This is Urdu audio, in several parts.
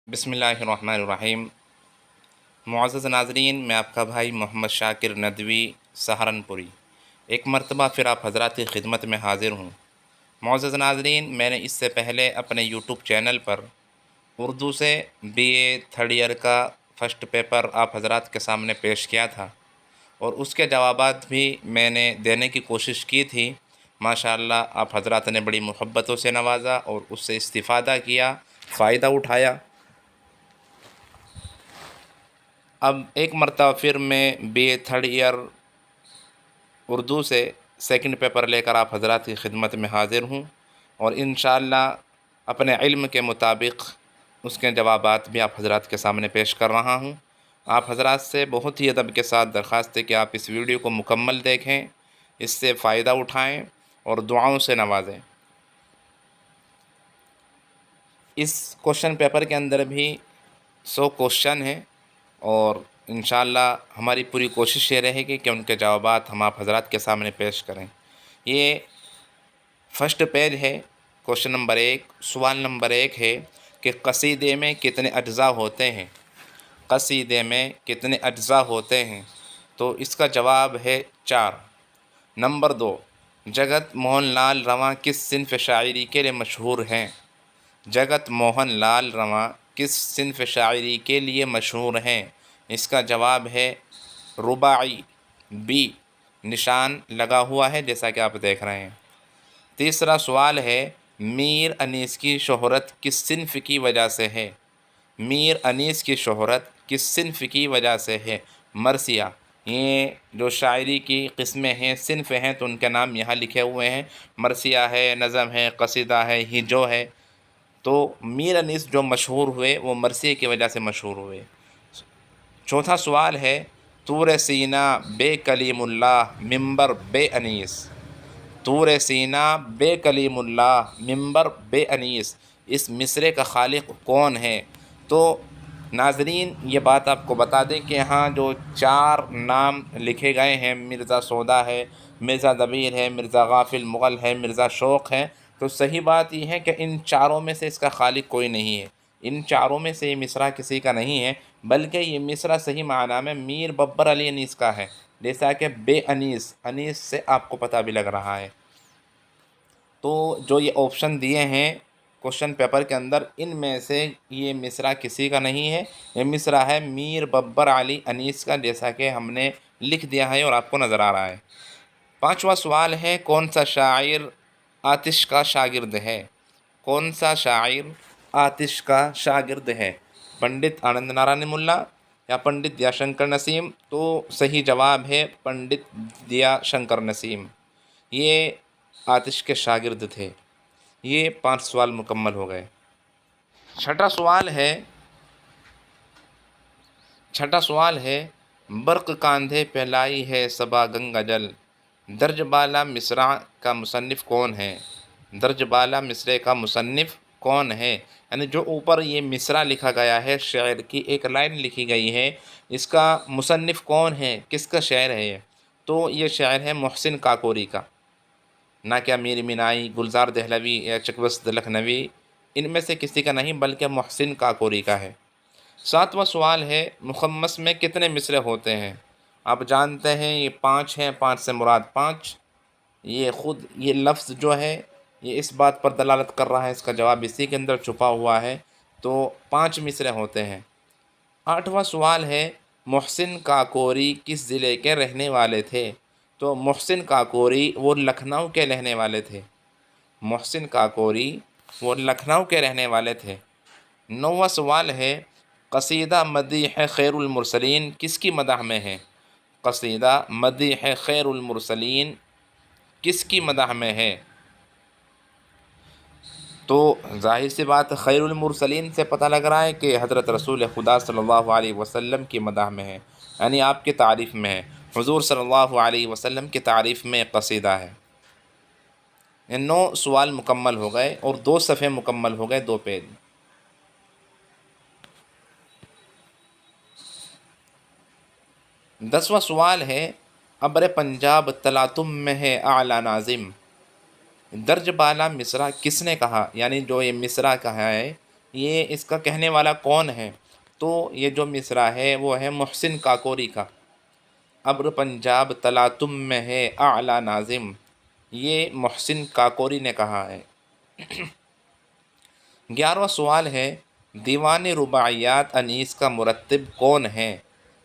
بسم اللہ الرحمن الرحیم۔ معزز ناظرین، میں آپ کا بھائی محمد شاکر ندوی سہارنپوری ایک مرتبہ پھر آپ حضرات کی خدمت میں حاضر ہوں۔ معزز ناظرین، میں نے اس سے پہلے اپنے یوٹیوب چینل پر اردو سے BA تھرڈ ایئر کا فرسٹ پیپر آپ حضرات کے سامنے پیش کیا تھا، اور اس کے جوابات بھی میں نے دینے کی کوشش کی تھی۔ ماشاءاللہ آپ حضرات نے بڑی محبتوں سے نوازا اور اس سے استفادہ کیا، فائدہ اٹھایا۔ اب ایک مرتبہ پھر میں BA تھرڈ ایئر اردو سے سیکنڈ پیپر لے کر آپ حضرات کی خدمت میں حاضر ہوں، اور انشاءاللہ اپنے علم کے مطابق اس کے جوابات بھی آپ حضرات کے سامنے پیش کر رہا ہوں۔ آپ حضرات سے بہت ہی ادب کے ساتھ درخواست ہے کہ آپ اس ویڈیو کو مکمل دیکھیں، اس سے فائدہ اٹھائیں اور دعاؤں سے نوازیں۔ اس کوشچن پیپر کے اندر بھی 100 کوشچن ہیں، اور انشاءاللہ ہماری پوری کوشش یہ رہے گی کہ ان کے جوابات ہم آپ حضرات کے سامنے پیش کریں۔ یہ فرسٹ پیج ہے۔ کوشچن نمبر 1، سوال نمبر 1 ہے کہ قصیدے میں کتنے اجزاء ہوتے ہیں؟ قصیدے میں کتنے اجزاء ہوتے ہیں؟ تو اس کا جواب ہے 4۔ نمبر 2، جگت موہن لال رواں کس صنف شاعری کے لیے مشہور ہیں؟ جگت موہن لال رواں کس صنف شاعری کے لیے مشہور ہیں؟ اس کا جواب ہے رباعی، B نشان لگا ہوا ہے جیسا کہ آپ دیکھ رہے ہیں۔ تیسرا سوال ہے، میر انیس کی شہرت کس صنف کی وجہ سے ہے؟ میر انیس کی شہرت کس صنف کی وجہ سے ہے؟ مرثیہ۔ یہ جو شاعری کی قسمیں ہیں، صنف ہیں، تو ان کے نام یہاں لکھے ہوئے ہیں۔ مرثیہ ہے، نظم ہے، قصیدہ ہے، ہجو ہے۔ تو میر انیس جو مشہور ہوئے وہ مرثیے کی وجہ سے مشہور ہوئے۔ چوتھا سوال ہے، طور سینا بے کلیم اللہ منبر بے انیس۔ طور سینا بے کلیم اللہ منبر بے انیس، اس مصرعے کا خالق کون ہے؟ تو ناظرین، یہ بات آپ کو بتا دیں کہ یہاں جو 4 نام لکھے گئے ہیں، مرزا سودا ہے، مرزا دبیر ہے، مرزا غافل مغل ہے، مرزا شوق ہے، تو صحیح بات یہ ہے کہ ان چاروں میں سے اس کا خالق کوئی نہیں ہے۔ ان چاروں میں سے یہ مصرع کسی کا نہیں ہے، بلکہ یہ مصرع صحیح معنی میں میر ببر علی انیس کا ہے، جیسا کہ بے انیس، انیس سے آپ کو پتہ بھی لگ رہا ہے۔ تو جو یہ آپشن دیے ہیں کوشچن پیپر کے اندر، ان میں سے یہ مصرع کسی کا نہیں ہے، یہ مصرع ہے میر ببر علی انیس کا، جیسا کہ ہم نے لکھ دیا ہے اور آپ کو نظر آ رہا ہے۔ 5واں سوال ہے، کون سا شاعر آتش کا شاگرد ہے؟ کون سا شاعر آتش کا شاگرد ہے؟ پنڈت آنند نارائن ملا یا پنڈت دیا شنکر نسیم؟ تو صحیح جواب ہے پنڈت دیا شنکر نسیم، یہ آتش کے شاگرد تھے۔ یہ 5 سوال مکمل ہو گئے۔ چھٹا سوال ہے، برق کاندھے پہ لائی ہے صبا گنگا جل، درج بالا مصرع کا مصنف کون ہے؟ درج بالا مصرعے کا مصنف کون ہے؟ یعنی جو اوپر یہ مصرع لکھا گیا ہے، شعر کی ایک لائن لکھی گئی ہے، اس کا مصنف کون ہے، کس کا شعر ہے یہ؟ تو یہ شعر ہے محسن کاکوری کا، نہ کہ امیر مینائی، گلزار دہلوی یا چکوست لکھنوی، ان میں سے کسی کا نہیں، بلکہ محسن کاکوری کا ہے۔ 7واں سوال ہے، مخمس میں کتنے مصرع ہوتے ہیں؟ آپ جانتے ہیں یہ 5 ہیں، 5 سے مراد 5، یہ خود یہ لفظ جو ہے یہ اس بات پر دلالت کر رہا ہے، اس کا جواب اسی کے اندر چھپا ہوا ہے، تو 5 مصرع ہوتے ہیں۔ 8واں سوال ہے، محسن کاکوری کس ضلع کے رہنے والے تھے؟ تو محسن کاکوری وہ لکھنؤ کے رہنے والے تھے۔ محسن کاکوری وہ لکھنؤ کے رہنے والے تھے۔ 9واں سوال ہے، قصیدہ مدیح خیر المرسلین کس کی مدح میں ہے؟ قصیدہ مدیح خیر المرسلین کس کی مدح میں ہے؟ تو ظاہر سی بات خیر المرسلین سے پتہ لگ رہا ہے کہ حضرت رسول خدا صلی اللہ علیہ وسلم کی مدح میں ہے، یعنی آپ کی تعریف میں ہے، حضور صلی اللہ علیہ وسلم کی تعریف میں ایک قصیدہ ہے۔ یہ 9 سوال مکمل ہو گئے اور 2 صفحے مکمل ہو گئے، 2 پیج۔ 10واں سوال ہے، ابر پنجاب تلاتم میں ہے اعلیٰ ناظم، درج بالا مصرع کس نے کہا؟ یعنی جو یہ مصرع کہا ہے یہ اس کا کہنے والا کون ہے؟ تو یہ جو مصرع ہے وہ ہے محسن کاکوری کا، ابر پنجاب تلا تم میں ہے اعلیٰ ناظم، یہ محسن کاکوری نے کہا ہے۔ 11واں سوال ہے، دیوان رباعیات انیس کا مرتب کون ہے؟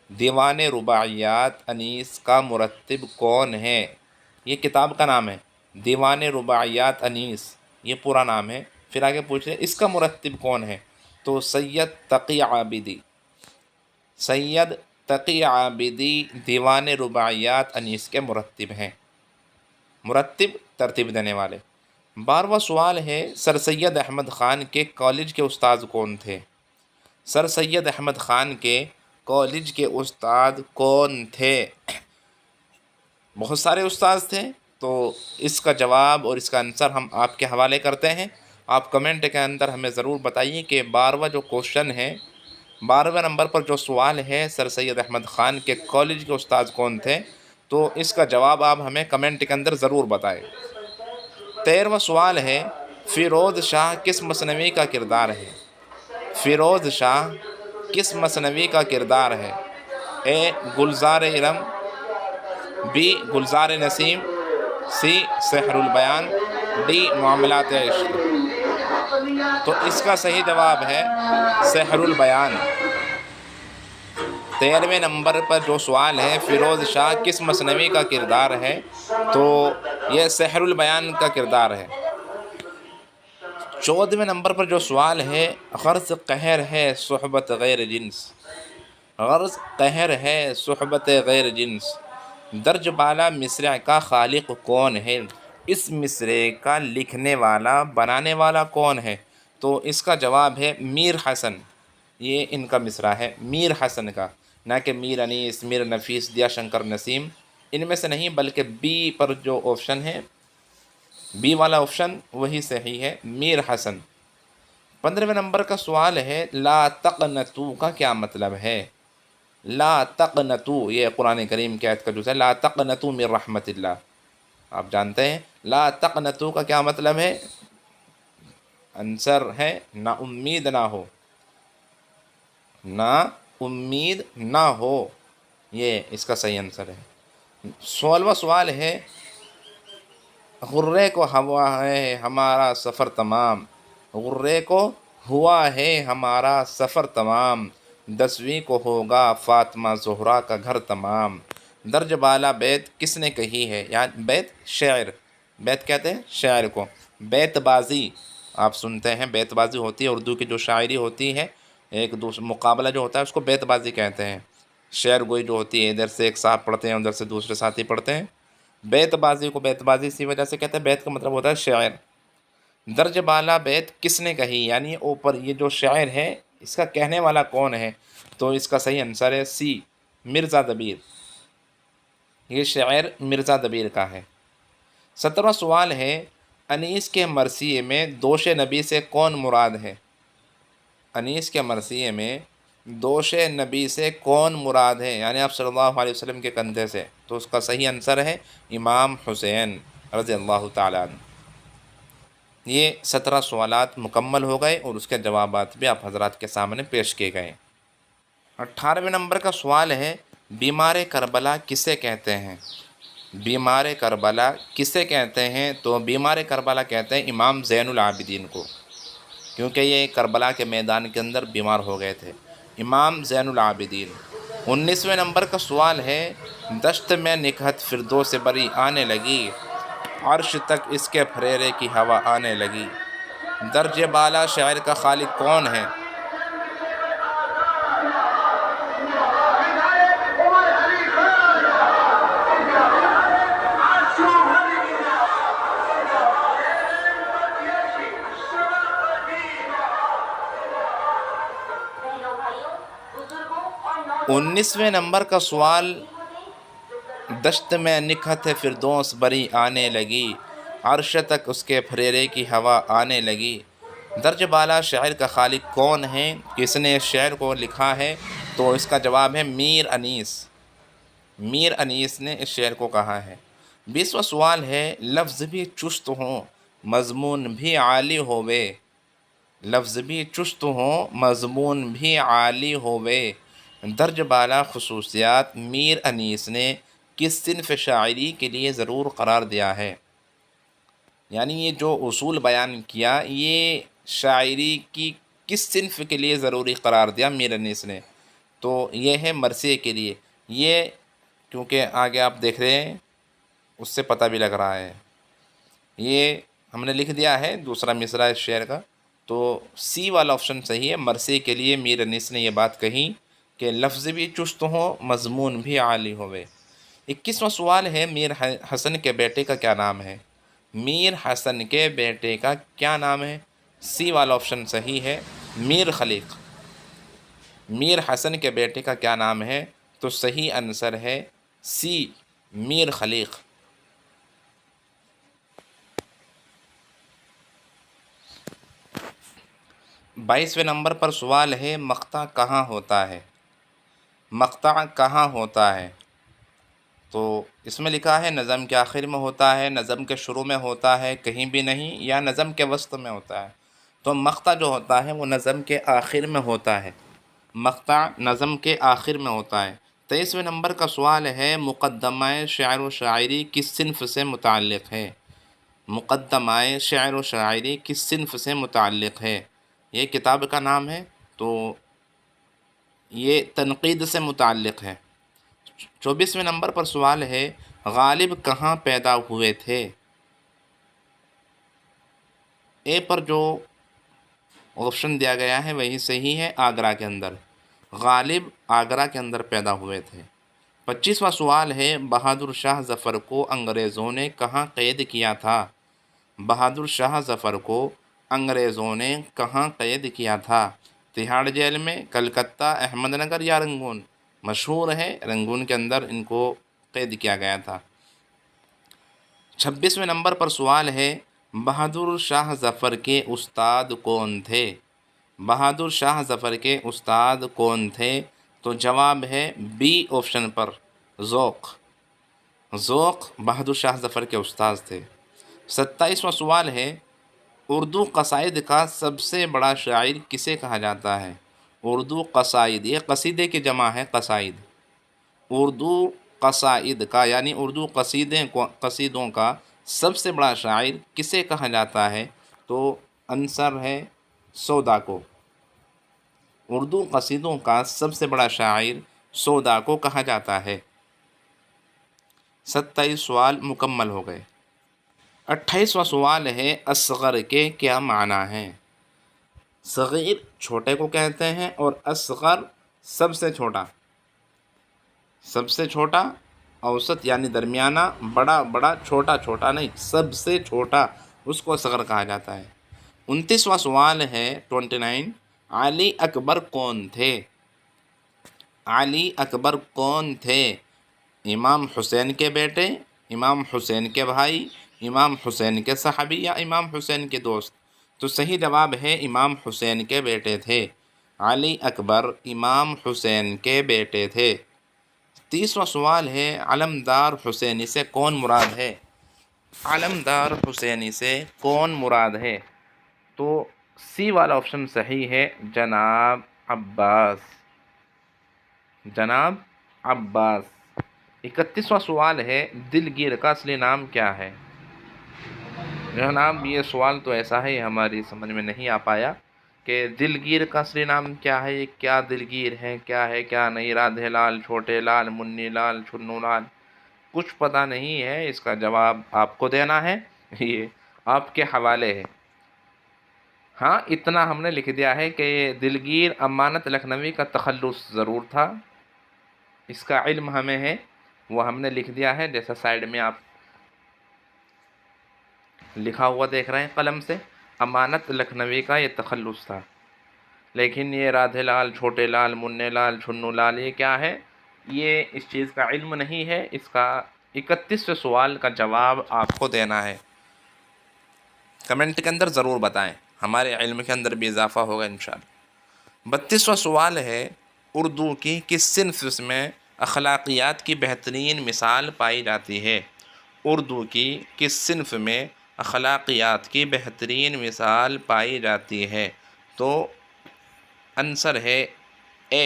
دیوان رباعیات انیس کا مرتب کون ہے؟ یہ کتاب کا نام ہے، دیوان رباعیات انیس، یہ پورا نام ہے۔ پھر آگے پوچھ رہے اس کا مرتب کون ہے؟ تو سید تقی عابدی، سید تقی عابدی دیوان رباعیات انیس کے مرتب ہیں، مرتب ترتیب دینے والے۔ 12واں سوال ہے، سر سید احمد خان کے کالج کے استاد کون تھے؟ سر سید احمد خان کے کالج کے استاد کون تھے؟ بہت سارے استاد تھے، تو اس کا جواب اور اس کا آنسر ہم آپ کے حوالے کرتے ہیں۔ آپ کمنٹ کے اندر ہمیں ضرور بتائیے کہ 12واں جو کوشچن ہے، 12ویں نمبر پر جو سوال ہے سر سید احمد خان کے کالج کے استاد کون تھے، تو اس کا جواب آپ ہمیں کمنٹ کے اندر ضرور بتائیں۔ 13واں سوال ہے، فیروز شاہ کس مثنوی کا کردار ہے؟ فیروز شاہ کس مثنوی کا کردار ہے؟ اے گلزار ارم، بی گلزار نسیم، سی سحر البیان، ڈی معاملات عشق۔ تو اس کا صحیح جواب ہے سحر البیان۔ 13ویں نمبر پر جو سوال ہے، فیروز شاہ کس مثنوی کا کردار ہے، تو یہ سحر البیان کا کردار ہے۔ 14ویں نمبر پر جو سوال ہے، غرض قہر ہے صحبت غیر جنس، غرض قہر ہے صحبت غیر جنس، درج بالا مصرع کا خالق کون ہے؟ اس مصرع کا لکھنے والا، بنانے والا کون ہے؟ تو اس کا جواب ہے میر حسن، یہ ان کا مصرع ہے میر حسن کا، نہ کہ میر انیس، میر نفیس، دیا شنکر نسیم، ان میں سے نہیں، بلکہ بی پر جو آپشن ہے، بی والا آپشن وہی صحیح ہے، میر حسن۔ 15ویں نمبر کا سوال ہے، لا تقنطوا کا کیا مطلب ہے؟ لا تقنطوا، یہ قرآن کریم کی آیت کا جز ہے، لا تقنطوا من رحمت اللہ، آپ جانتے ہیں لا تقنطوا کا کیا مطلب ہے؟ آنسر ہے نا امید نہ ہو، نا امید نہ ہو، یہ اس کا صحیح آنسر ہے۔ 16واں سوال ہے، غرے کو ہوا ہے ہمارا سفر تمام، غرے کو ہوا ہے ہمارا سفر تمام، 10ویں کو ہوگا فاطمہ زہرا کا گھر تمام، درج بالا بیت کس نے کہی ہے؟ یعنی بیت شعر، بیت کہتے ہیں شعر کو، بیت بازی آپ سنتے ہیں، بیت بازی ہوتی ہے اردو کی جو شاعری ہوتی ہے، ایک دوسرے مقابلہ جو ہوتا ہے اس کو بیت بازی کہتے ہیں، شعر گوئی جو ہوتی ہے، ادھر سے ایک صاحب پڑھتے ہیں ادھر سے دوسرے ساتھی پڑھتے ہیں، بیت بازی کو بیت بازی اسی وجہ سے کہتے ہیں، بیت کا مطلب ہوتا ہے شعر۔ درج بالا بیت کس نے کہی، یعنی اوپر یہ جو شاعر ہے اس کا کہنے والا کون ہے؟ تو اس کا صحیح آنسر ہے سی مرزا دبیر، یہ شعر مرزا دبیر کا ہے۔ 17واں سوال ہے، انیس کے مرثیے میں دوش نبی سے کون مراد ہے؟ انیس کے مرثیے میں دوش نبی سے کون مراد ہے، یعنی آپ صلی اللہ علیہ وسلم کے کندھے سے، تو اس کا صحیح آنسر ہے امام حسین رضی اللہ تعالیٰ عنہ۔ یہ 17 سوالات مکمل ہو گئے اور اس کے جوابات بھی آپ حضرات کے سامنے پیش کیے گئے۔ 18ویں نمبر کا سوال ہے، بیمار کربلا کسے کہتے ہیں؟ بیمار کربلا کسے کہتے ہیں؟ تو بیمار کربلا کہتے ہیں امام زین العابدین کو، کیونکہ یہ کربلا کے میدان کے اندر بیمار ہو گئے تھے، امام زین العابدین۔ 19ویں نمبر کا سوال ہے، دشت میں نکہت فردوس سے بری آنے لگی، عرش تک اس کے پھریرے کی ہوا آنے لگی، درج بالا شاعر کا خالق کون ہے؟ 19ویں نمبر کا سوال، دشت میں نکہت فردوس بری آنے لگی، عرش تک اس کے پھریرے کی ہوا آنے لگی، درج بالا شاعر کا خالق کون ہے؟ کس نے اس شعر کو لکھا ہے؟ تو اس کا جواب ہے میر انیس، میر انیس نے اس شعر کو کہا ہے۔ 20واں سوال ہے، لفظ بھی چست ہوں مضمون بھی عالی ہووے، لفظ بھی چست ہوں مضمون بھی عالی ہوئے، درج بالا خصوصیات میر انیس نے کس صنف شاعری کے لیے ضرور قرار دیا ہے؟ یعنی یہ جو اصول بیان کیا یہ شاعری کی کس صنف کے لیے ضروری قرار دیا میر انیس نے؟ تو یہ ہے مرثیے کے لیے۔ یہ کیونکہ آگے آپ دیکھ رہے ہیں اس سے پتہ بھی لگ رہا ہے، یہ ہم نے لکھ دیا ہے دوسرا مصرع اس شعر کا، تو سی والا آپشن صحیح ہے۔ مرثیے کے لیے میر انیس نے یہ بات کہی کہ لفظ بھی چست ہو مضمون بھی عالی ہوئے۔ 21واں سوال ہے، میر حسن کے بیٹے کا کیا نام ہے؟ میر حسن کے بیٹے کا کیا نام ہے؟ سی والا آپشن صحیح ہے، میر خلیق۔ میر حسن کے بیٹے کا کیا نام ہے؟ تو صحیح آنسر ہے سی، میر خلیق۔ 22ویں نمبر پر سوال ہے، مقطع کہاں ہوتا ہے؟ مقطع کہاں ہوتا ہے؟ تو اس میں لکھا ہے نظم کے آخر میں ہوتا ہے، نظم کے شروع میں ہوتا ہے، کہیں بھی نہیں، یا نظم کے وسط میں ہوتا ہے۔ تو مقطع جو ہوتا ہے وہ نظم کے آخر میں ہوتا ہے، مقطع نظم کے آخر میں ہوتا ہے۔ 23ویں نمبر کا سوال ہے، مقدمہ شعر و شاعری کس صنف سے متعلق ہے؟ مقدمہ شعر و شاعری کس صنف سے متعلق ہے؟ یہ کتاب کا نام ہے، تو یہ تنقید سے متعلق ہے۔ 24ویں نمبر پر سوال ہے، غالب کہاں پیدا ہوئے تھے؟ اے پر جو آپشن دیا گیا ہے وہی صحیح ہے، آگرہ کے اندر۔ غالب آگرہ کے اندر پیدا ہوئے تھے۔ 25واں سوال ہے، بہادر شاہ ظفر کو انگریزوں نے کہاں قید کیا تھا؟ بہادر شاہ ظفر کو انگریزوں نے کہاں قید کیا تھا؟ تہاڑ جیل میں، کلکتہ، احمد نگر یا رنگون؟ مشہور ہے رنگون کے اندر ان کو قید کیا گیا تھا۔ 26ویں نمبر پر سوال ہے، بہادر شاہ ظفر کے استاد کون تھے؟ بہادر شاہ ظفر کے استاد کون تھے؟ تو جواب ہے بی آپشن پر، ذوق۔ ذوق بہادر شاہ ظفر کے استاد تھے۔ 27واں سوال ہے، اردو قصائد کا سب سے بڑا شاعر کسے کہا جاتا ہے؟ اردو قصائد، یہ قصیدے کی جمع ہے، قصائد۔ اردو قصائد کا یعنی اردو قصیدوں کا سب سے بڑا شاعر کسے کہا جاتا ہے؟ تو آنسر ہے سودا کو۔ اردو قصیدوں کا سب سے بڑا شاعر سودا کو کہا جاتا ہے۔ 27 سوال مکمل ہو گئے۔ 28واں سوال ہے، اصغر کے کیا معنی ہیں؟ صغیر چھوٹے کو کہتے ہیں، اور اصغر سب سے چھوٹا۔ سب سے چھوٹا، اوسط یعنی درمیانہ، بڑا بڑا، چھوٹا چھوٹا نہیں، سب سے چھوٹا، اس کو اصغر کہا جاتا ہے۔ 29واں سوال ہے 29، علی اکبر کون تھے؟ علی اکبر کون تھے؟ امام حسین کے بیٹے، امام حسین کے بھائی، امام حسین کے صحابی، یا امام حسین کے دوست؟ تو صحیح جواب ہے امام حسین کے بیٹے تھے۔ علی اکبر امام حسین کے بیٹے تھے۔ 30واں سوال ہے، علمدار حسینی سے کون مراد ہے؟ علمدار حسینی سے کون مراد ہے؟ تو سی والا آپشن صحیح ہے، جناب عباس۔ جناب عباس۔ 31واں سوال ہے، دلگیر کا اصلی نام کیا ہے؟ جناب یہ سوال تو ایسا ہے ہماری سمجھ میں نہیں آ پایا کہ دلگیر کا اصلی نام کیا ہے، یہ کیا دلگیر ہے، کیا ہے کیا نہیں، رادھے لال، چھوٹے لال، منی لال، چھنو لال، کچھ پتہ نہیں ہے۔ اس کا جواب آپ کو دینا ہے، یہ آپ کے حوالے ہے۔ ہاں اتنا ہم نے لکھ دیا ہے کہ دلگیر امانت لکھنوی کا تخلص ضرور تھا، اس کا علم ہمیں ہے، وہ ہم نے لکھ دیا ہے، جیسا سائیڈ میں آپ لکھا ہوا دیکھ رہے ہیں قلم سے، امانت لکھنوی کا یہ تخلص تھا۔ لیکن یہ رادھے لال، چھوٹے لال، منی لال، چھنو لال، یہ کیا ہے، یہ اس چیز کا علم نہیں ہے۔ اس کا 31ویں سوال کا جواب آپ کو دینا ہے، کمنٹ کے اندر ضرور بتائیں، ہمارے علم کے اندر بھی اضافہ ہوگا انشاءاللہ۔ 32واں سوال ہے، اردو کی کس صنف میں اخلاقیات کی بہترین مثال پائی جاتی ہے؟ اردو کی کس صنف میں اخلاقیات کی بہترین مثال پائی جاتی ہے؟ تو آنسر ہے اے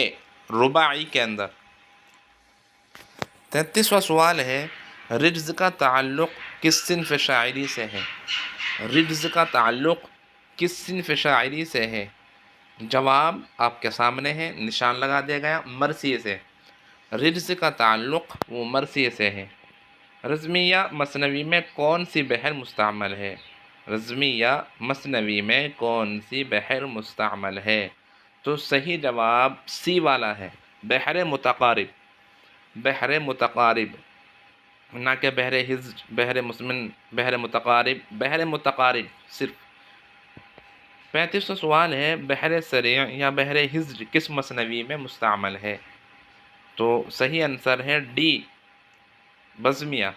رباعی کے اندر۔ 33واں سوال ہے رجز کا تعلق کس صنف شاعری سے ہے؟ رجز کا تعلق کس صنف شاعری سے ہے؟ جواب آپ کے سامنے ہے، نشان لگا دیا گیا، مرثیے سے۔ رجز کا تعلق وہ مرثیے سے ہے۔ رزمیہ مثنوی میں کون سی بحر مستعمل ہے؟ رزمیہ مثنوی میں کون سی بحر مستعمل ہے؟ تو صحیح جواب سی والا ہے، بحر متقارب۔ بحر متقارب، نہ کہ بحر حجر، بحر مسمن، بحر متقارب، بحر متقارب صرف۔ 35واں سوال ہے بحر سریع یا بحر حجر کس مثنوی میں مستعمل ہے؟ تو صحیح آنسر ہے ڈی بزمیہ۔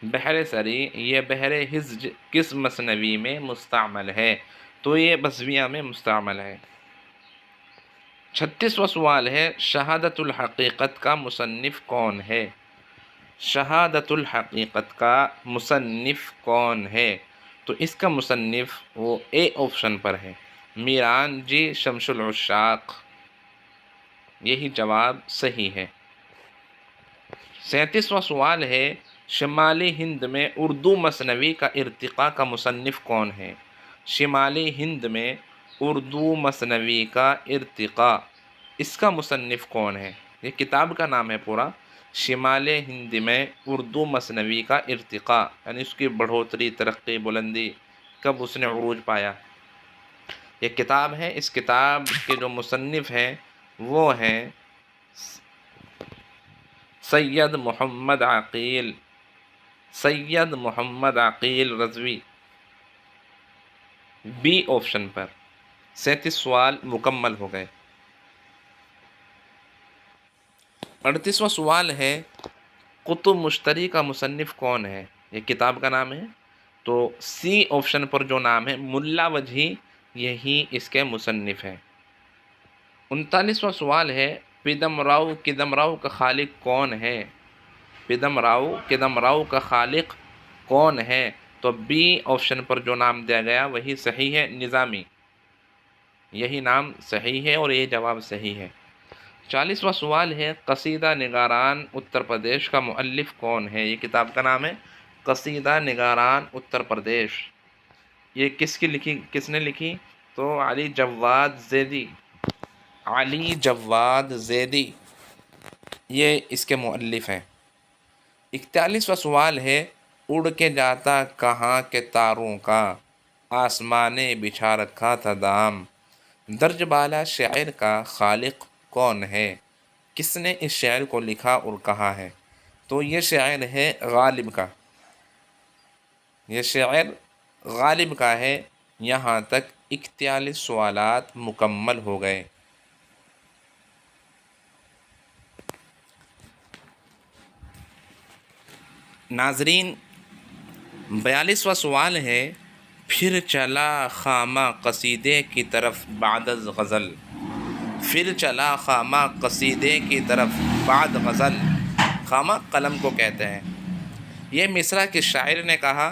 بحر سریع یہ بحر حجر کس مثنوی میں مستعمل ہے؟ تو یہ بزمیہ میں مستعمل ہے۔ 36واں سوال ہے شہادت الحقیقت کا مصنف کون ہے؟ شہادت الحقیقت کا مصنف کون ہے؟ تو اس کا مصنف وہ اے آپشن پر ہے، میران جی شمس العشاق، یہی جواب صحیح ہے۔ 37واں سوال ہے شمالی ہند میں اردو مثنوی کا ارتقاء کا مصنف کون ہے؟ شمالی ہند میں اردو مثنوی کا ارتقاء، اس کا مصنف کون ہے؟ یہ کتاب کا نام ہے پورا، شمال ہند میں اردو مثنوی کا ارتقاء، یعنی اس کی بڑھوتری، ترقی، بلندی، کب اس نے عروج پایا۔ یہ کتاب ہے، اس کتاب کے جو مصنف ہیں وہ ہیں سید محمد عقیل، سید محمد عقیل رضوی، بی آپشن پر۔ 37 سوال مکمل ہو گئے۔ 38واں سوال ہے قطب مشتری کا مصنف کون ہے؟ یہ کتاب کا نام ہے، تو سی آپشن پر جو نام ہے ملا وجہی، یہی اس کے مصنف ہیں۔ 39واں سوال ہے پیدم راؤ کدم راؤ کا خالق کون ہے؟ پیدم راؤ کدم راؤ کا خالق کون ہے؟ تو بی آپشن پر جو نام دیا گیا وہی صحیح ہے، نظامی، یہی نام صحیح ہے اور یہ جواب صحیح ہے۔ 40واں سوال ہے قصیدہ نگاران اتر پردیش کا مؤلف کون ہے؟ یہ کتاب کا نام ہے قصیدہ نگاران اتر پردیش، یہ کس نے لکھی؟ تو علی جواد زیدی، علی جواد زیدی یہ اس کے مؤلف ہیں۔ 41واں سوال ہے اڑ کے جاتا کہاں کے تاروں کا، آسمان نے بچھا رکھا تھا دام، درج بالا شعر کا خالق کون ہے؟ کس نے اس شعر کو لکھا اور کہا ہے؟ تو یہ شعر ہے غالب کا، یہ شعر غالب کا ہے۔ یہاں تک 41 سوالات مکمل ہو گئے۔ ناظرین 42واں سوال ہے پھر چلا خامہ قصیدے کی طرف بعد از غزل، پھر چلا خامہ قصیدے کی طرف بعد غزل، خامہ قلم کو کہتے ہیں۔ یہ مصرع کس شاعر نے کہا؟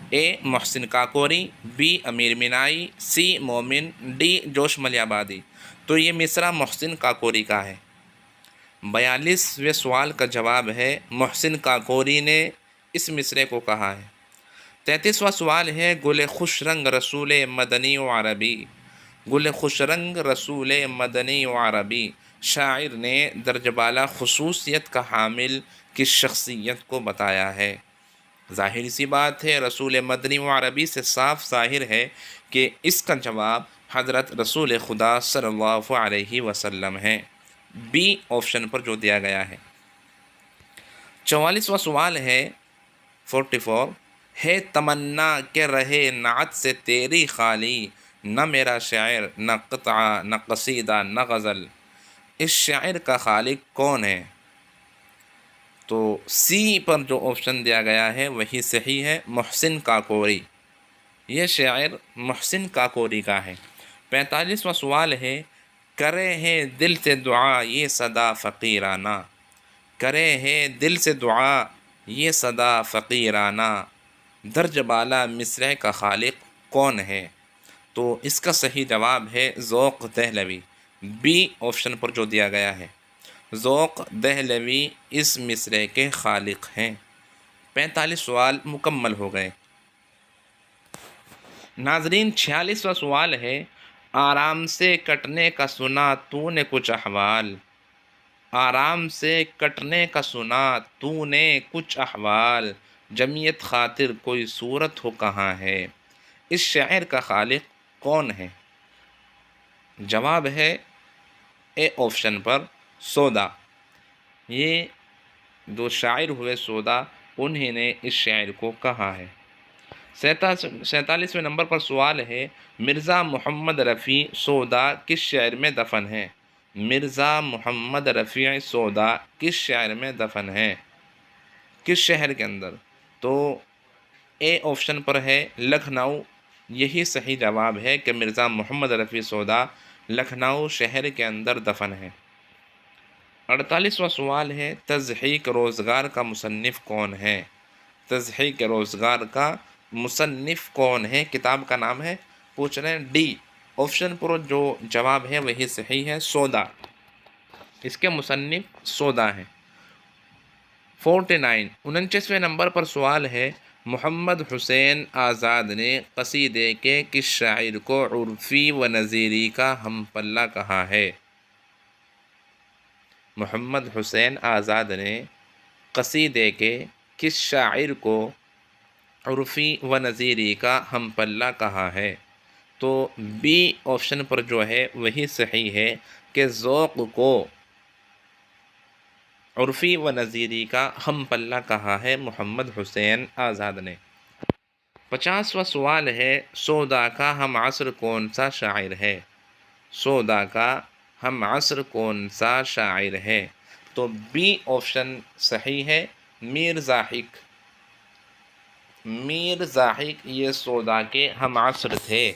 اے محسن کاکوری، بی امیر مینائی، سی مومن، ڈی جوش ملیح آبادی۔ تو یہ مصرع محسن کاکوری کا ہے۔ 42ویں سوال کا جواب ہے محسن کاکوری نے اس مصرعے کو کہا ہے۔ 33واں سوال ہے گل خوش رنگ رسول مدنی و عربی، گل خوش رنگ رسول مدنی و عربی شاعر نے درج بالا خصوصیت کا حامل کس شخصیت کو بتایا ہے؟ ظاہر سی بات ہے، رسول مدنی و عربی سے صاف ظاہر ہے کہ اس کا جواب حضرت رسول خدا صلی اللہ علیہ وسلم ہے، بی آپشن پر جو دیا گیا ہے۔ 44واں سوال ہے 44 ہے تمنا کہ رہے نعت سے تیری خالی، نہ میرا شعر نہ قطعہ نہ قصیدہ نہ غزل، اس شعر کا خالق کون ہے؟ تو سی پر جو آپشن دیا گیا ہے وہی صحیح ہے، محسن کاکوری، یہ شاعر محسن کاکوری کا ہے۔ 45واں سوال ہے کرے ہے دل سے دعا یہ صدا فقیرانہ، کرے ہے دل سے دعا یہ صدا فقیرانہ، درج بالا مصرع کا خالق کون ہے؟ تو اس کا صحیح جواب ہے ذوق دہلوی، بی آپشن پر جو دیا گیا ہے۔ ذوق دہلوی اس مصرعے کے خالق ہیں۔ 45 سوال مکمل ہو گئے۔ ناظرین 46واں سوال ہے، آرام سے کٹنے کا سنا تو نے کچھ احوال، آرام سے کٹنے کا سنا تو نے کچھ احوال، جمیت خاطر کوئی صورت ہو کہاں ہے، اس شعر کا خالق کون ہے؟ جواب ہے اے آپشن پر سودا۔ یہ جو شاعر ہوئے سودا، انہی نے اس شعر کو کہا ہے۔ 47ویں نمبر پر سوال ہے، مرزا محمد رفیع سودا کس شعر میں دفن ہے؟ مرزا محمد رفیع سودا کس شعر میں دفن ہے، کس شہر کے اندر؟ تو اے آپشن پر ہے لکھنؤ، یہی صحیح جواب ہے کہ مرزا محمد رفیع سودا لکھنؤ شہر کے اندر دفن ہے۔ 48واں سوال ہے، تضحیک روزگار کا مصنف کون ہے؟ تضحیک روزگار کا مصنف کون ہے، کتاب کا نام ہے، پوچھ رہے ہیں۔ ڈی آپشن پر جو جواب ہے وہی صحیح ہے، سودا، اس کے مصنف سودا ہیں۔ 49ویں نمبر پر سوال ہے، محمد حسین آزاد نے قصیدے کے کس شاعر کو عرفی و نظیری کا ہم پلہ کہا ہے؟ محمد حسین آزاد نے قصیدے کے کس شاعر کو عرفی و نظیری کا ہم پلہ کہا ہے؟ تو بی آپشن پر جو ہے وہی صحیح ہے کہ ذوق کو عرفی و نظیری کا ہم پلہ کہا ہے محمد حسین آزاد نے۔ 50واں سوال ہے، سودا کا ہم عصر کون سا شاعر ہے؟ سودا کا ہم عصر کون سا شاعر ہے؟ تو بی آپشن صحیح ہے، میر زاحق۔ میر زاحق یہ سودا کے ہم عصر تھے۔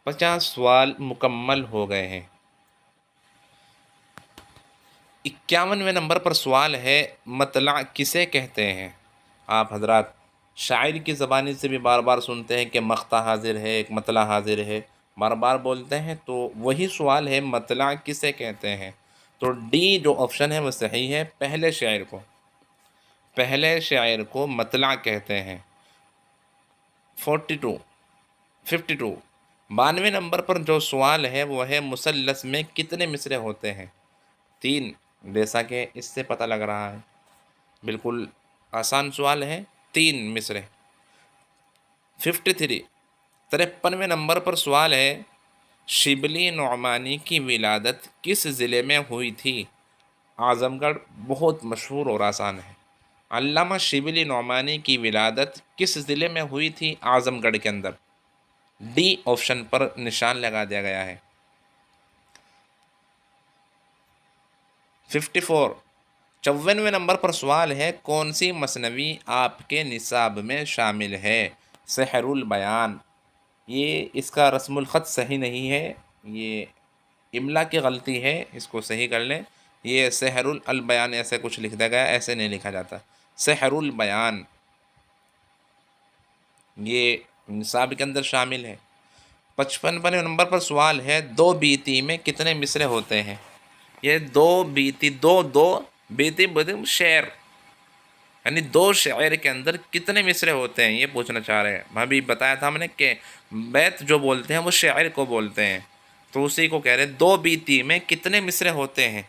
50 سوال مکمل ہو گئے ہیں۔ 51ویں نمبر پر سوال ہے، مطلع کسے کہتے ہیں؟ آپ حضرات شاعر کی زبانی سے بھی بار بار سنتے ہیں کہ مقطع حاضر ہے، ایک مطلع حاضر ہے، بار بار بولتے ہیں، تو وہی سوال ہے مطلع کسے کہتے ہیں؟ تو ڈی جو آپشن ہے وہ صحیح ہے، پہلے شاعر کو، پہلے شاعر کو مطلع کہتے ہیں۔ 52 92ویں نمبر پر جو سوال ہے وہ ہے، مثلث میں کتنے مصرے ہوتے ہیں؟ 3، جیسا کہ اس سے پتہ لگ رہا ہے، بالکل آسان سوال ہے، 3 مصرے۔ 53ویں نمبر پر سوال ہے، شبلی نعمانی کی ولادت کس ضلع میں ہوئی تھی؟ اعظم گڑھ بہت مشہور اور آسان ہے۔ علامہ شبلی نعمانی کی ولادت کس ضلع میں ہوئی تھی؟ اعظم گڑھ کے اندر۔ ڈی آپشن پر نشان لگا دیا گیا ہے۔ 54ویں نمبر پر سوال ہے، کون سی مثنوی آپ کے نصاب میں شامل ہے؟ سحر البیان۔ یہ اس کا رسم الخط صحیح نہیں ہے، یہ املا کی غلطی ہے، اس کو صحیح کر لیں۔ یہ سحر البیان ایسے کچھ لکھ دیا گیا، ایسے نہیں لکھا جاتا، سحر البیان یہ نصاب کے اندر شامل ہے۔ 55ویں نمبر پر سوال ہے، دو بیتی میں کتنے مصرے ہوتے ہیں؟ یہ دو بیتی، دو بیتی شعر، یعنی دو شعر کے اندر کتنے مصرے ہوتے ہیں، یہ پوچھنا چاہ رہے ہیں۔ ابھی بتایا تھا ہم نے کہ بیت جو بولتے ہیں وہ شعر کو بولتے ہیں، تو اسی کو کہہ رہے ہیں دو بیتی میں کتنے مصرے ہوتے ہیں؟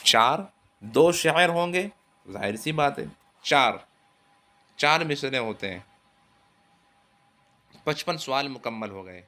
4، 2 شعر ہوں گے، ظاہر سی بات ہے، 4 مصرے ہوتے ہیں۔ 55 سوال مکمل ہو گئے۔